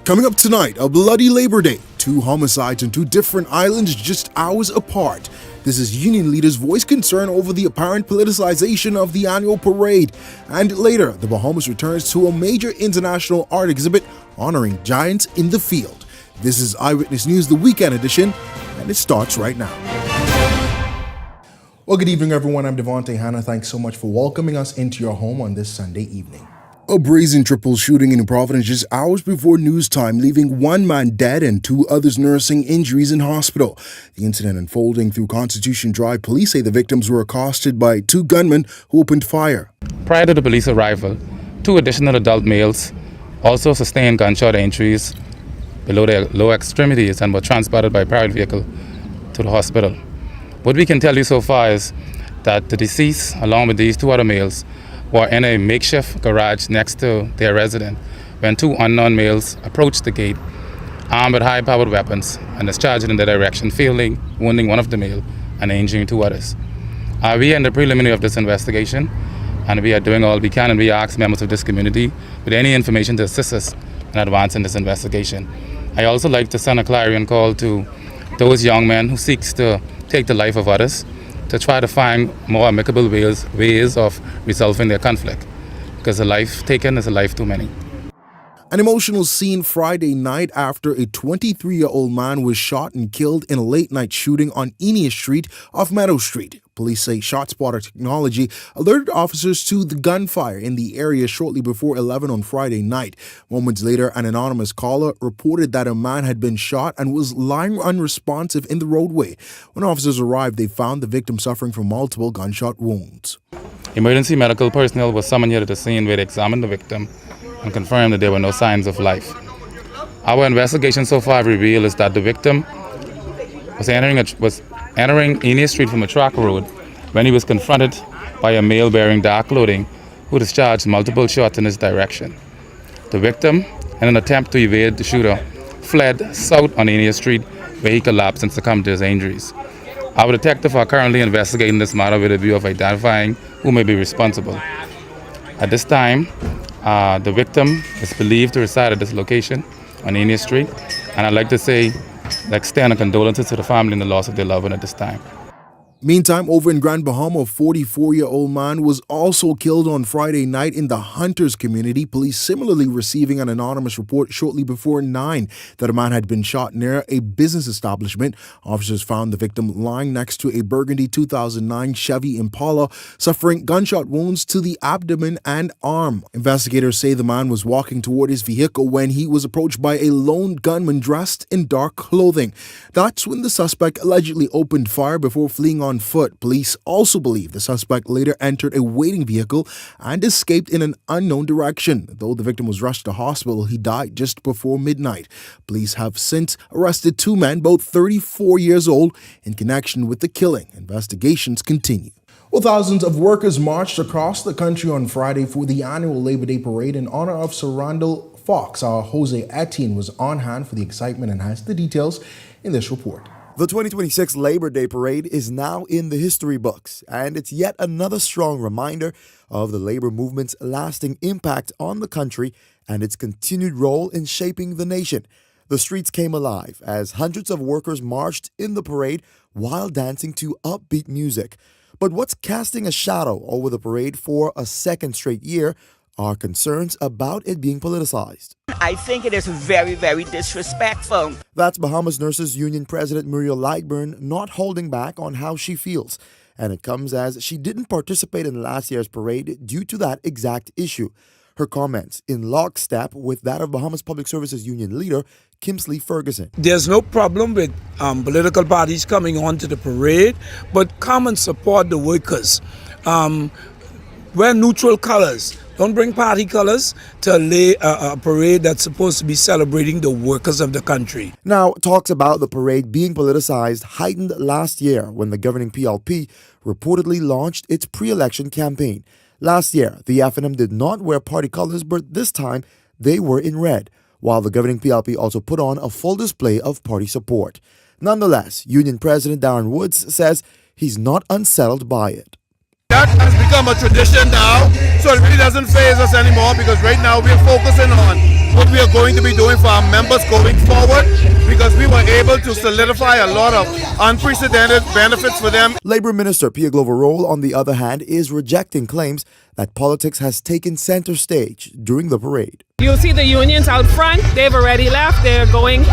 Coming up tonight, a bloody Labor Day. 2 homicides on 2 different islands just hours apart. This is union leaders voice concern over the apparent politicization of the annual parade. And later, the Bahamas returns to a major international art exhibit honoring giants in the field. This is Eyewitness News, the weekend edition, and it starts right now. Well, good evening, everyone. I'm Devontae Hanna. Thanks so much for welcoming us into your home on this Sunday evening. A brazen triple shooting in Providence just hours before news time, leaving 1 man dead and 2 others nursing injuries in hospital. The incident unfolding through Constitution Drive. Police say the victims were accosted by 2 gunmen who opened fire. Prior to the police arrival, 2 additional adult males also sustained gunshot injuries below their lower extremities and were transported by private vehicle to the hospital. What we can tell you so far is that the deceased, along with these 2 other males, were in a makeshift garage next to their residence when 2 unknown males approached the gate, armed with high-powered weapons, and discharged in their direction, wounding 1 of the male and injuring 2 others. We are in the preliminary of this investigation, and we are doing all we can, and we ask members of this community with any information to assist us in advancing this investigation. I also like to send a clarion call to those young men who seek to take the life of others, to try to find more amicable ways of resolving their conflict, because a life taken is a life too many. An emotional scene Friday night after a 23-year-old man was shot and killed in a late-night shooting on Enia Street off Meadow Street. Police say ShotSpotter technology alerted officers to the gunfire in the area shortly before 11 on Friday night. Moments later, an anonymous caller reported that a man had been shot and was lying unresponsive in the roadway. When officers arrived, they found the victim suffering from multiple gunshot wounds. Emergency medical personnel was summoned here to the scene where they examined the victim and confirmed that there were no signs of life. Our investigation so far revealed is that the victim was entering Enia Street from a track road when he was confronted by a male wearing dark clothing who discharged multiple shots in his direction. The victim, in an attempt to evade the shooter, fled south on Enia Street where he collapsed and succumbed to his injuries. Our detectives are currently investigating this matter with a view of identifying who may be responsible. At this time, the victim is believed to reside at this location on Enia Street, and I'd like to extend our condolences to the family in the loss of their loved one at this time. Meantime, over in Grand Bahama, a 44-year-old man was also killed on Friday night in the Hunters community. Police similarly receiving an anonymous report shortly before 9 that a man had been shot near a business establishment. Officers found the victim lying next to a burgundy 2009 Chevy Impala, suffering gunshot wounds to the abdomen and arm. Investigators say the man was walking toward his vehicle when he was approached by a lone gunman dressed in dark clothing. That's when the suspect allegedly opened fire before fleeing on foot. Police also believe the suspect later entered a waiting vehicle and escaped in an unknown direction. Though the victim was rushed to hospital, he died just before midnight. Police have since arrested 2 men, both 34 years old, in connection with the killing. Investigations continue. Well, thousands of workers marched across the country on Friday for the annual Labor Day parade in honor of Sir Randall Fox. Our Jose Etienne was on hand for the excitement and has the details in this report. The 2026 Labor Day Parade is now in the history books, and it's yet another strong reminder of the labor movement's lasting impact on the country and its continued role in shaping the nation. The streets came alive as hundreds of workers marched in the parade while dancing to upbeat music. But what's casting a shadow over the parade for a second straight year are concerns about it being politicized. I think it is very, very disrespectful. That's Bahamas Nurses Union President Muriel Lightburn not holding back on how she feels. And it comes as she didn't participate in last year's parade due to that exact issue. Her comments in lockstep with that of Bahamas Public Services Union leader Kimsley Ferguson. There's no problem with political parties coming on to the parade, but come and support the workers. Wear neutral colors. Don't bring party colors to a parade that's supposed to be celebrating the workers of the country. Now, talks about the parade being politicized heightened last year when the governing PLP reportedly launched its pre-election campaign. Last year, the FNM did not wear party colors, but this time they were in red, while the governing PLP also put on a full display of party support. Nonetheless, Union President Darren Woods says he's not unsettled by it. That has become a tradition now, so it really doesn't faze us anymore because right now we're focusing on what we are going to be doing for our members going forward, because we were able to solidify a lot of unprecedented benefits for them. Labor Minister Pia Glover-Roll, on the other hand, is rejecting claims that politics has taken center stage during the parade. You'll see the unions out front. They've already left. They're going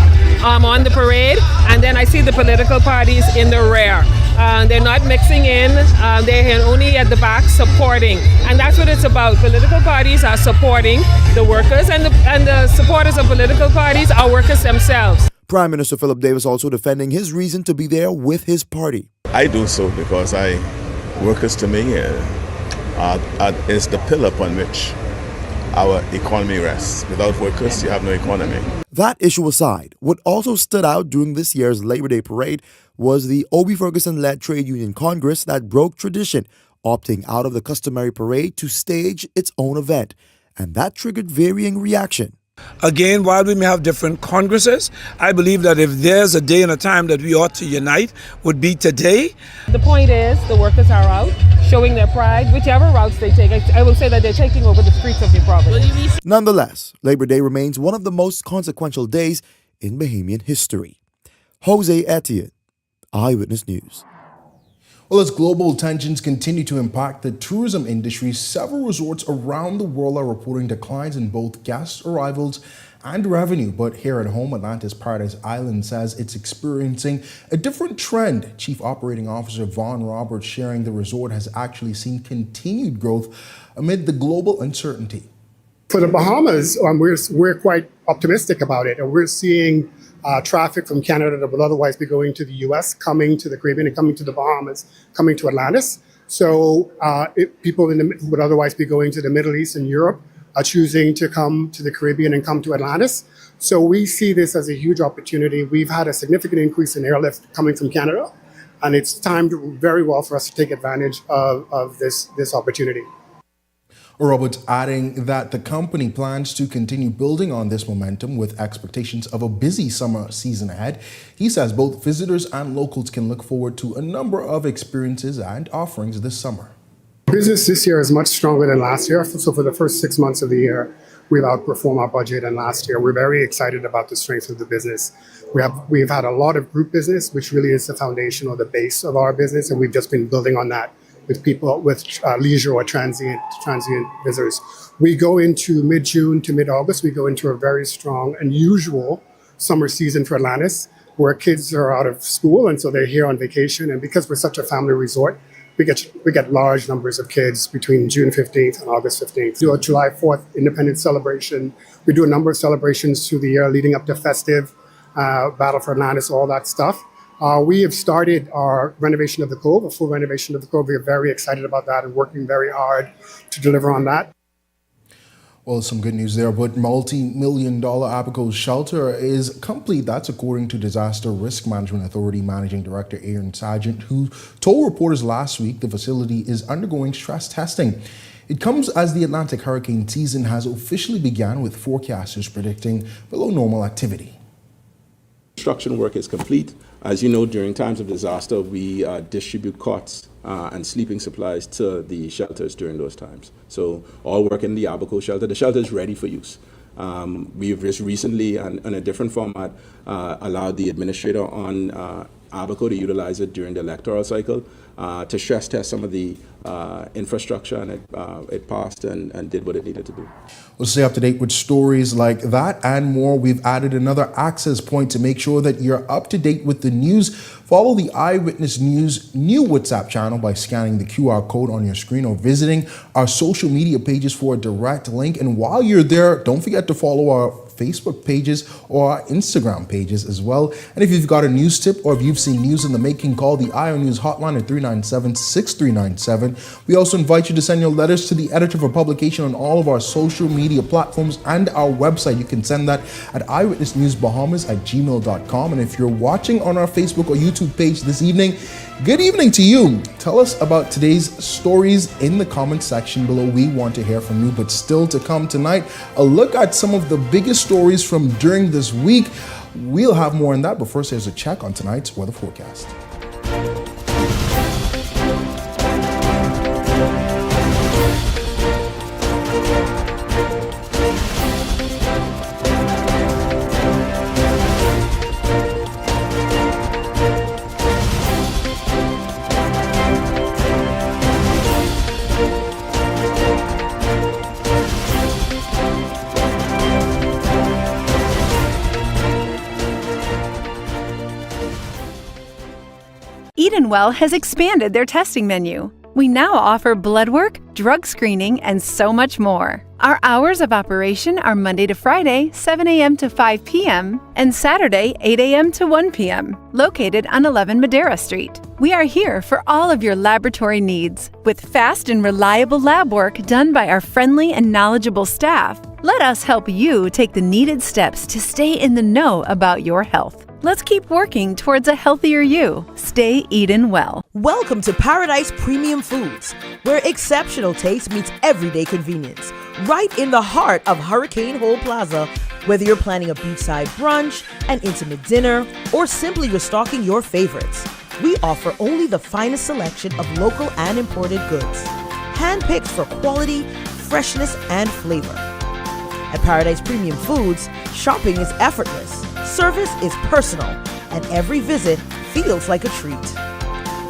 on the parade. And then I see the political parties in the rear. They're not mixing in. They're only at the back supporting. And that's what it's about. Political parties are supporting the workers, and the supporters of political parties are workers themselves. Prime Minister Philip Davis also defending his reason to be there with his party. I do so because workers to me is the pillar upon which our economy rests. Without workers, you have no economy. That issue aside, what also stood out during this year's Labor Day parade was the O.B. Ferguson-led Trade Union Congress that broke tradition, opting out of the customary parade to stage its own event. And that triggered varying reaction. Again, while we may have different congresses, I believe that if there's a day and a time that we ought to unite, would be today. The point is, the workers are out, showing their pride, whichever routes they take. I will say that they're taking over the streets of New Providence. Nonetheless, Labor Day remains one of the most consequential days in Bahamian history. Jose Etienne, Eyewitness News. Well, as global tensions continue to impact the tourism industry, several resorts around the world are reporting declines in both guest arrivals and revenue. But here at home, Atlanta's Paradise Island says it's experiencing a different trend. Chief Operating Officer Vaughn Roberts sharing the resort has actually seen continued growth amid the global uncertainty. For the Bahamas, we're quite optimistic about it, and we're seeing traffic from Canada that would otherwise be going to the U.S. coming to the Caribbean and coming to the Bahamas, coming to Atlantis. So people who would otherwise be going to the Middle East and Europe are choosing to come to the Caribbean and come to Atlantis. So we see this as a huge opportunity. We've had a significant increase in airlift coming from Canada, and it's timed very well for us to take advantage of this opportunity. Roberts adding that the company plans to continue building on this momentum with expectations of a busy summer season ahead. He says both visitors and locals can look forward to a number of experiences and offerings this summer. Business this year is much stronger than last year. So for the first 6 months of the year, we've outperformed our budget than last year. We're very excited about the strength of the business. We've had a lot of group business, which really is the foundation or the base of our business, and we've just been building on that with people with leisure or transient visitors. We go into mid-June to mid-August. We go into a very strong, unusual summer season for Atlantis, where kids are out of school and so they're here on vacation. And because we're such a family resort, we get large numbers of kids between June 15th and August 15th. We do a July 4th Independence celebration. We do a number of celebrations through the year leading up to festive, Battle for Atlantis, all that stuff. We have started our renovation of the Cove, a full renovation of the Cove. We are very excited about that and working very hard to deliver on that. Well, some good news there, but multi-million-dollar Abaco shelter is complete. That's according to Disaster Risk Management Authority Managing Director Aaron Sargent, who told reporters last week the facility is undergoing stress testing. It comes as the Atlantic hurricane season has officially begun, with forecasters predicting below normal activity. Construction work is complete. As you know, during times of disaster, we distribute cots and sleeping supplies to the shelters during those times. So all work in the Abaco shelter. The shelter is ready for use. We've just recently, in a different format, allowed the administrator on Abaco to utilize it during the electoral cycle to stress test some of the infrastructure, and it passed and did what it needed to do. We'll stay up to date with stories like that and more. We've added another access point to make sure that you're up to date with the news. Follow the Eyewitness News new WhatsApp channel by scanning the QR code on your screen or visiting our social media pages for a direct link. And while you're there, don't forget to follow our Facebook pages or our Instagram pages as well. And if you've got a news tip or if you've seen news in the making, call the IO News hotline at 397-6397. We also invite you to send your letters to the editor for publication on all of our social media platforms and our website. You can send that at eyewitnessnewsbahamas@gmail.com. And if you're watching on our Facebook or YouTube page this evening, good evening to you. Tell us about today's stories in the comment section below. We want to hear from you. But still to come tonight, a look at some of the biggest stories from during this week. We'll have more on that, but first here's a check on tonight's weather forecast. Well has expanded their testing menu. We now offer blood work, drug screening, and so much more. Our hours of operation are Monday to Friday, 7 a.m. to 5 p.m., and Saturday, 8 a.m. to 1 p.m., located on 11 Madera Street. We are here for all of your laboratory needs, with fast and reliable lab work done by our friendly and knowledgeable staff. Let us help you take the needed steps to stay in the know about your health. Let's keep working towards a healthier you. Stay eatin' well. Welcome to Paradise Premium Foods, where exceptional taste meets everyday convenience. Right in the heart of Hurricane Hole Plaza, whether you're planning a beachside brunch, an intimate dinner, or simply restocking your favorites, we offer only the finest selection of local and imported goods, handpicked for quality, freshness, and flavor. At Paradise Premium Foods, shopping is effortless, service is personal, and every visit feels like a treat.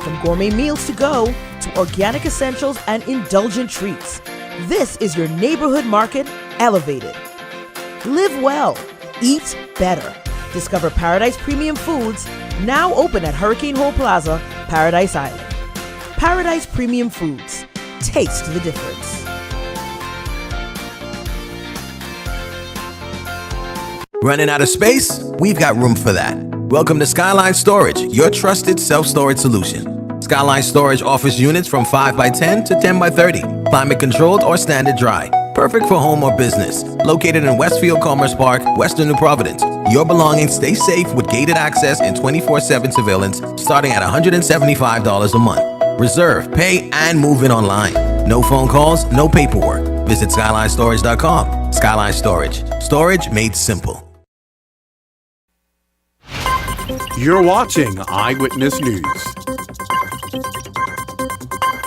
From gourmet meals to go to organic essentials and indulgent treats, this is your neighborhood market elevated. Live well, eat better. Discover Paradise Premium Foods, now open at Hurricane Hole Plaza, Paradise Island. Paradise Premium Foods. Taste the difference. Running out of space? We've got room for that. Welcome to Skyline Storage, your trusted self-storage solution. Skyline Storage offers units from 5x10 to 10x30, climate controlled or standard dry. Perfect for home or business. Located in Westfield Commerce Park, Western New Providence. Your belongings stay safe with gated access and 24/7 surveillance starting at $175 a month. Reserve, pay, and move in online. No phone calls, no paperwork. Visit SkylineStorage.com. Skyline Storage. Storage made simple. You're watching Eyewitness News.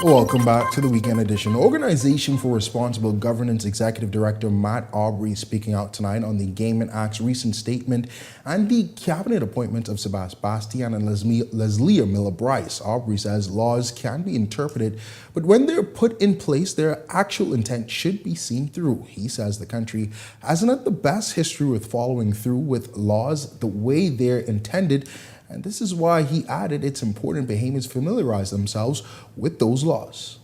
Welcome back to the Weekend Edition. Organization for Responsible Governance Executive Director Matt Aubrey speaking out tonight on the Gaming Act's recent statement and the cabinet appointment of Sebastian and Leslie Miller-Bryce. Aubrey says laws can be interpreted, but when they're put in place, their actual intent should be seen through. He says the country hasn't had the best history with following through with laws the way they're intended. And this is why he added it's important Bahamians familiarize themselves with those laws.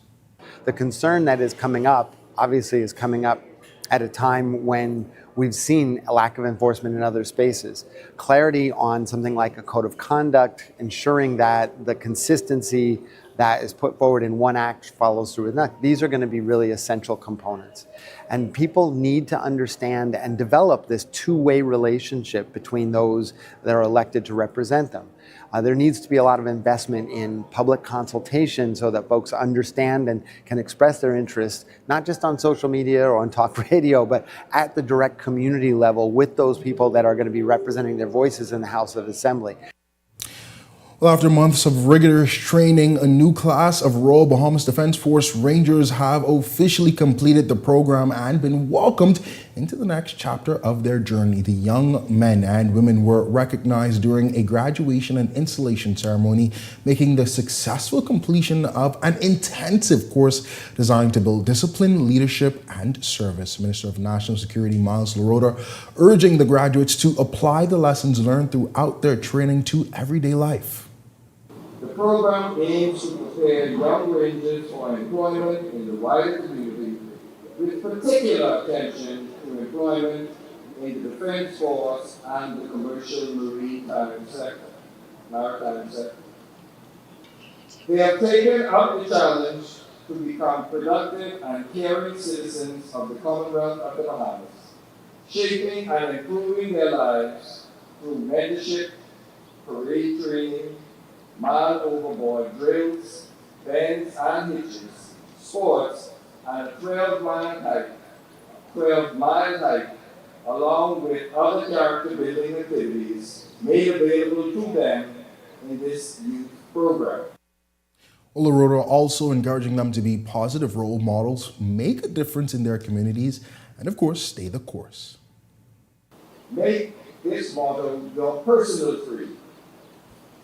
The concern that is coming up, obviously, is coming up at a time when we've seen a lack of enforcement in other spaces. Clarity on something like a code of conduct, ensuring that the consistency that is put forward in one act follows through with another. These are going to be really essential components. And people need to understand and develop this two-way relationship between those that are elected to represent them. There needs to be a lot of investment in public consultation so that folks understand and can express their interest, not just on social media or on talk radio, but at the direct community level with those people that are going to be representing their voices in the House of Assembly. Well, after months of rigorous training, a new class of Royal Bahamas Defense Force Rangers have officially completed the program and been welcomed into the next chapter of their journey. The young men and women were recognized during a graduation and installation ceremony, making the successful completion of an intensive course designed to build discipline, leadership, and service. Minister of National Security Miles Larota urging the graduates to apply the lessons learned throughout their training to everyday life. The program aims to prepare young Rangers for employment in the wider community, with particular attention to employment in the Defense Force and the commercial maritime sector. They have taken up the challenge to become productive and caring citizens of the Commonwealth of the Bahamas, shaping and improving their lives through mentorship, parade training, man overboard drills, bends and hitches, sports, and a 12-mile hike, along with other character building activities made available to them in this youth program. Larota also encouraging them to be positive role models, make a difference in their communities, and of course, stay the course. Make this motto your personal creed.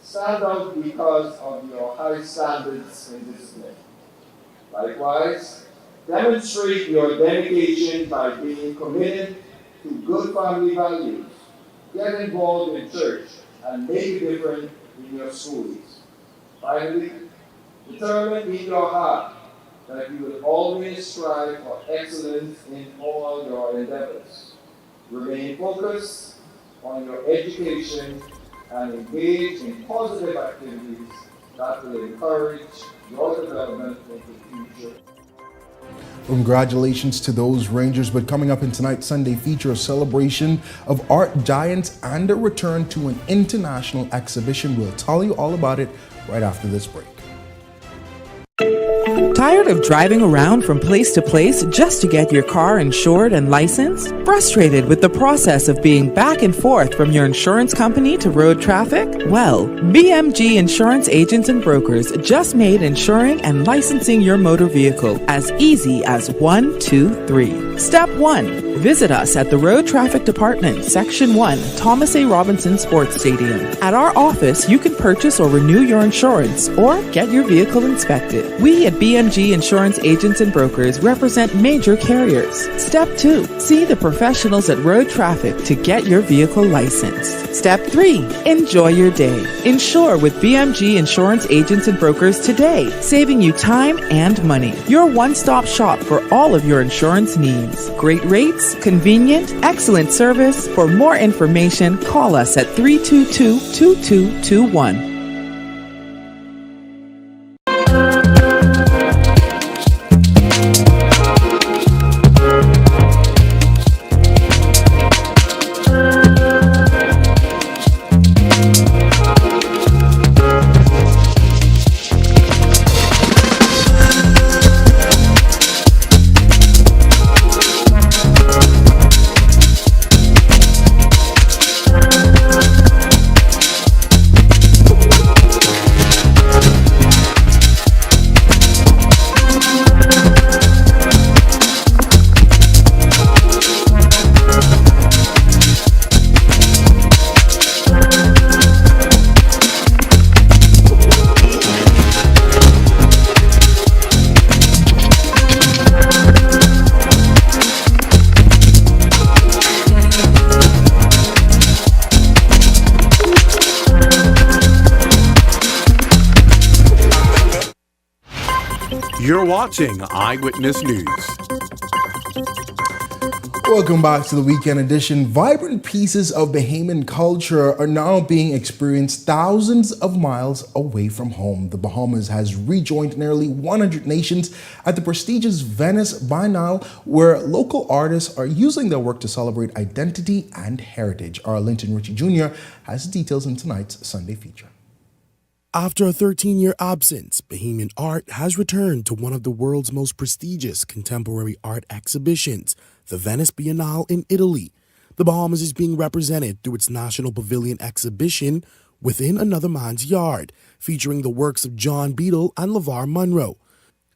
Stand out because of your high standards in discipline. Likewise, demonstrate your dedication by being committed to good family values, get involved in church, and make a difference in your schools. Finally, determine in your heart that you will always strive for excellence in all your endeavors. Remain focused on your education and engage in positive activities that will encourage your development into the future. Congratulations to those Rangers, but coming up in tonight's Sunday feature, a celebration of art giants and a return to an international exhibition. We'll tell you all about it right after this break. Tired of driving around from place to place just to get your car insured and licensed? Frustrated with the process of being back and forth from your insurance company to road traffic? Well, BMG Insurance Agents and Brokers just made insuring and licensing your motor vehicle as easy as 1, 2, 3. Step 1. Visit us at the Road Traffic Department, Section 1, Thomas A. Robinson Sports Stadium. At our office, you can purchase or renew your insurance or get your vehicle inspected. We at BMG Insurance Agents and Brokers represent major carriers. Step 2. See the professionals at Road Traffic to get your vehicle licensed. Step 3. Enjoy your day. Insure with BMG Insurance Agents and Brokers today, saving you time and money. Your one-stop shop for all of your insurance needs. Great rates, convenient, excellent service. For more information, call us at 322-2221. You're watching Eyewitness News. Welcome back to the weekend edition. Vibrant pieces of Bahamian culture are now being experienced thousands of miles away from home. The Bahamas has rejoined nearly 100 nations at the prestigious Venice Biennale, where local artists are using their work to celebrate identity and heritage. Our Linton Ritchie Jr. has details in tonight's Sunday feature. After a 13-year absence, Bahamian art has returned to one of the world's most prestigious contemporary art exhibitions, the Venice Biennale in Italy. The Bahamas is being represented through its National Pavilion exhibition, Within Another Man's Yard, featuring the works of John Beadle and LeVar Munro.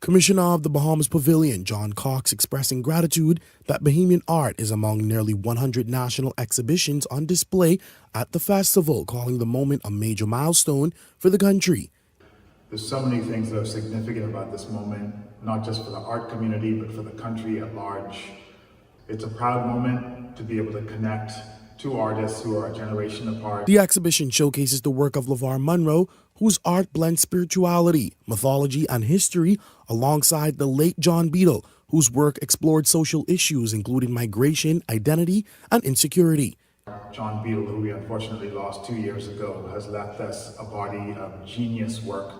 Commissioner of the Bahamas Pavilion, John Cox, expressing gratitude that Bahamian art is among nearly 100 national exhibitions on display at the festival, calling the moment a major milestone for the country. There's so many things that are significant about this moment, not just for the art community, but for the country at large. It's a proud moment to be able to connect two artists who are a generation apart. The exhibition showcases the work of LeVar Munro, whose art blends spirituality, mythology, and history, alongside the late John Beadle, whose work explored social issues including migration, identity, and insecurity. John Beadle, who we unfortunately lost 2 years ago, has left us a body of genius work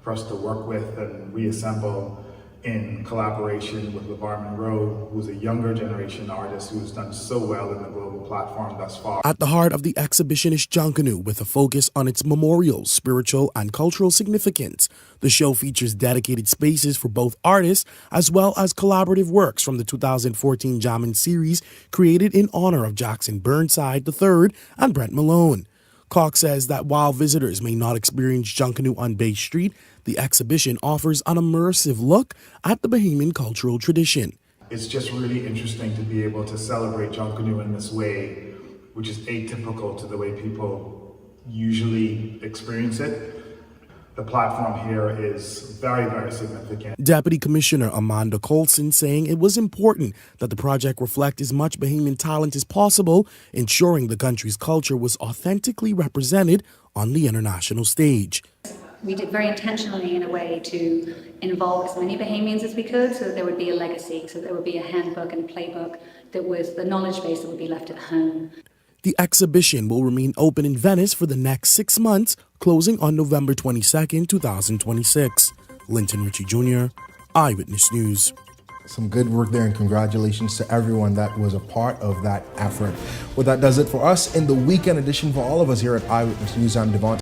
for us to work with and reassemble in collaboration with LeVar Munro, who's a younger generation artist who's done so well in the global platform thus far. At the heart of the exhibition is Junkanoo, with a focus on its memorial, spiritual, and cultural significance. The show features dedicated spaces for both artists as well as collaborative works from the 2014 Jammin' series created in honor of Jackson Burnside III and Brent Malone. Cox says that while visitors may not experience Junkanoo on Bay Street, the exhibition offers an immersive look at the Bahamian cultural tradition. It's just really interesting to be able to celebrate Junkanoo in this way, which is atypical to the way people usually experience it. The platform here is very, very significant. Deputy Commissioner Amanda Colson saying it was important that the project reflect as much Bahamian talent as possible, ensuring the country's culture was authentically represented on the international stage. we did very intentionally in a way to involve as many Bahamians as we could, so that there would be a legacy, so that there would be a handbook and a playbook that was the knowledge base that would be left at home. The exhibition will remain open in Venice for the next 6 months, closing on November 22, 2026. Linton Ritchie Jr., Eyewitness News. Some good work there, and congratulations to everyone that was a part of that effort. Well, that does it for us in the weekend edition. For all of us here at Eyewitness News, I'm Devon.